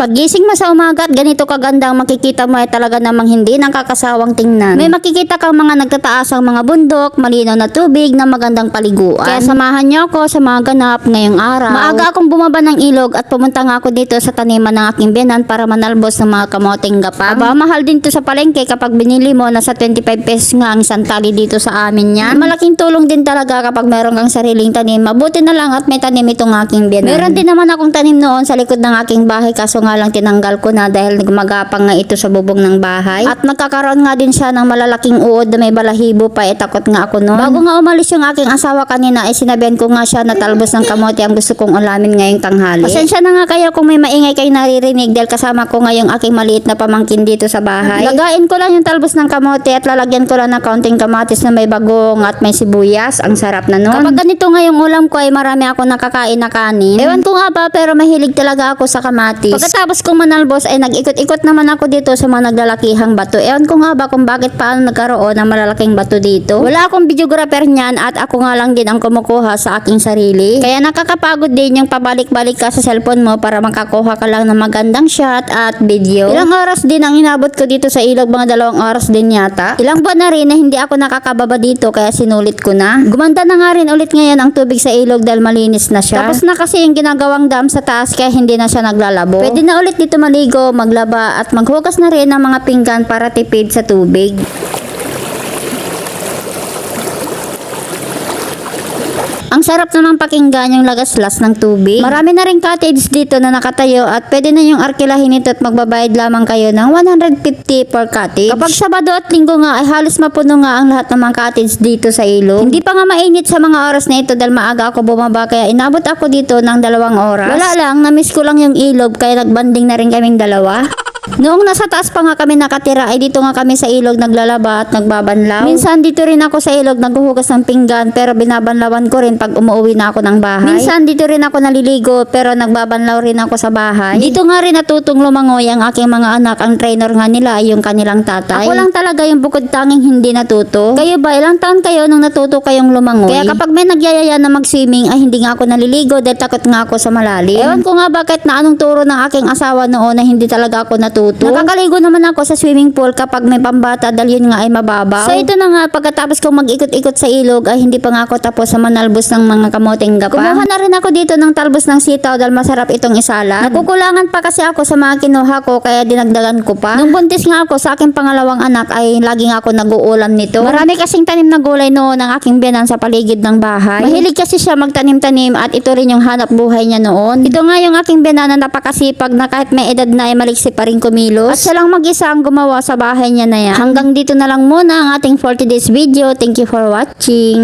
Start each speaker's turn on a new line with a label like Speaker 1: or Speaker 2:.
Speaker 1: Paggising mo sa umaga at ganito kagandang makikita mo ay talaga namang hindi nakakasawang tingnan. May makikita kang mga nagtataasang mga bundok, malinaw na tubig na magandang paliguan. Kaya samahan niyo ako sa mga ganap ngayong araw. Maaga akong bumaba ng ilog at pumunta nga ako dito sa taniman ng aking biyanan para manalbos ng mga kamoteng gapang. Aba, mahal din to sa palengke kapag binili mo, nasa 25 pesos nga ang isang tali dito sa amin yan. Malaking tulong din talaga kapag meron kang sariling tanim. Mabuti na lang at may tanim itong aking biyanan. Meron din naman akong tanim noon sa likod ng aking bahay, kaso nga lang tinanggal ko na dahil nagmagapang nga ito sa bubong ng bahay. At nagkakaroon nga din siya ng malalaking uod na may balahibo pa, takot nga ako noon. Bago nga umalis yung aking asawa kanina ay sinabihan ko nga siya na talbos ng kamote ang gusto kong ulamin ngayong tanghali. Pasensya na nga kayo kung may maingay kayo naririnig dahil kasama ko nga yung aking maliit na pamangkin dito sa bahay. Lagain ko lang yung talbos ng kamote at lalagyan ko lang ng kaunting kamatis na may bagong at may sibuyas. Ang sarap na nun. Kapag ganito nga yung ulam ko ay marami ako nakakain na kanin. Ewan ko nga ba, pero mahilig talaga ako sa kamatis. Pagkatapos kong manalbos ay nag-ikot-ikot naman ako dito sa mga naglalakihang bato. Ewan ko nga ba kung bakit paano nagkaroon ng malalaking bato dito. Wala akong videographer niyan at ako nga lang din ang kumukuha sa aking sarili. Kaya nakakapagod din yung pabalik-balik ka sa cellphone mo para makakuha ka lang ng magandang shot at video. Ilang oras din ang inabot ko dito sa ilog, mga 2 oras din yata. Ilang buwan na rin na hindi ako nakakababa dito kaya sinulit ko na. Gumanda na nga rin ulit ngayon ang tubig sa ilog dahil malinis na siya. Tapos na kasi yung ginagawang dam sa taas kaya hindi na siya naglalabo. Pwede na ulit dito maligo, maglaba at maghugas na rin ng mga pinggan para tipid sa tubig. Ang sarap namang pakinggan yung lagaslas ng tubig. Marami na rin cottage dito na nakatayo at pwede na yung arkilahin ito at magbabayad lamang kayo ng 150 per cottage. Kapag Sabado at Linggo nga ay halos mapuno nga ang lahat ng mga cottage dito sa ilog. Hindi pa nga mainit sa mga oras na ito dahil maaga ako bumaba kaya inabot ako dito ng 2 oras. Wala lang, namiss ko lang yung ilog kaya nagbanding na rin kaming dalawa. Noong nasa taas pa nga kami nakatira ay dito nga kami sa ilog naglalaba at nagbabanlaw. Minsan dito rin ako sa ilog naghuhugas ng pinggan pero binabanlawan ko rin pag umuwi na ako ng bahay. Minsan dito rin ako naliligo pero nagbabanlaw rin ako sa bahay. Dito nga rin natutong lumangoy ang aking mga anak. Ang trainer nga nila ay yung kanilang tatay. Ako lang talaga yung bukod tanging hindi natuto. Kayo ba, ilang taon kayo nung natuto kayong lumangoy? Kaya kapag may nagyayaya na mag-swimming ay hindi nga ako naliligo dahil takot nga ako sa malalim. Ewan ko nga bakit na anong turo ng aking asawa noon na hindi talaga ako natuto. Nakakaligo naman ako sa swimming pool kapag may pambata dahil yun nga ay mababaw. So ito na nga, pagkatapos kong mag-ikot-ikot sa ilog ay hindi pa nga ako tapos sa manalbos ng mga kamoteng gapang. Kumuha na rin ako dito ng talbos ng sitaw dahil masarap itong isalad. Nakukulangan pa kasi ako sa mga kinuha ko kaya dinagdagan ko pa. Nung buntis nga ako sa aking pangalawang anak ay lagi nga ako nag-uulam nito. Marami kasing tanim na gulay noon ng aking biyanan sa paligid ng bahay. Mahilig kasi siya magtanim-tanim at ito rin yung hanap buhay niya noon. Ito nga yung aking biyanan na napakasipag na kahit may edad na ay maliksi pa rin kumilos. At siya lang mag-isa ang gumawa sa bahay niya na yan. Hanggang dito na lang muna ang ating for today's video. Thank you for watching.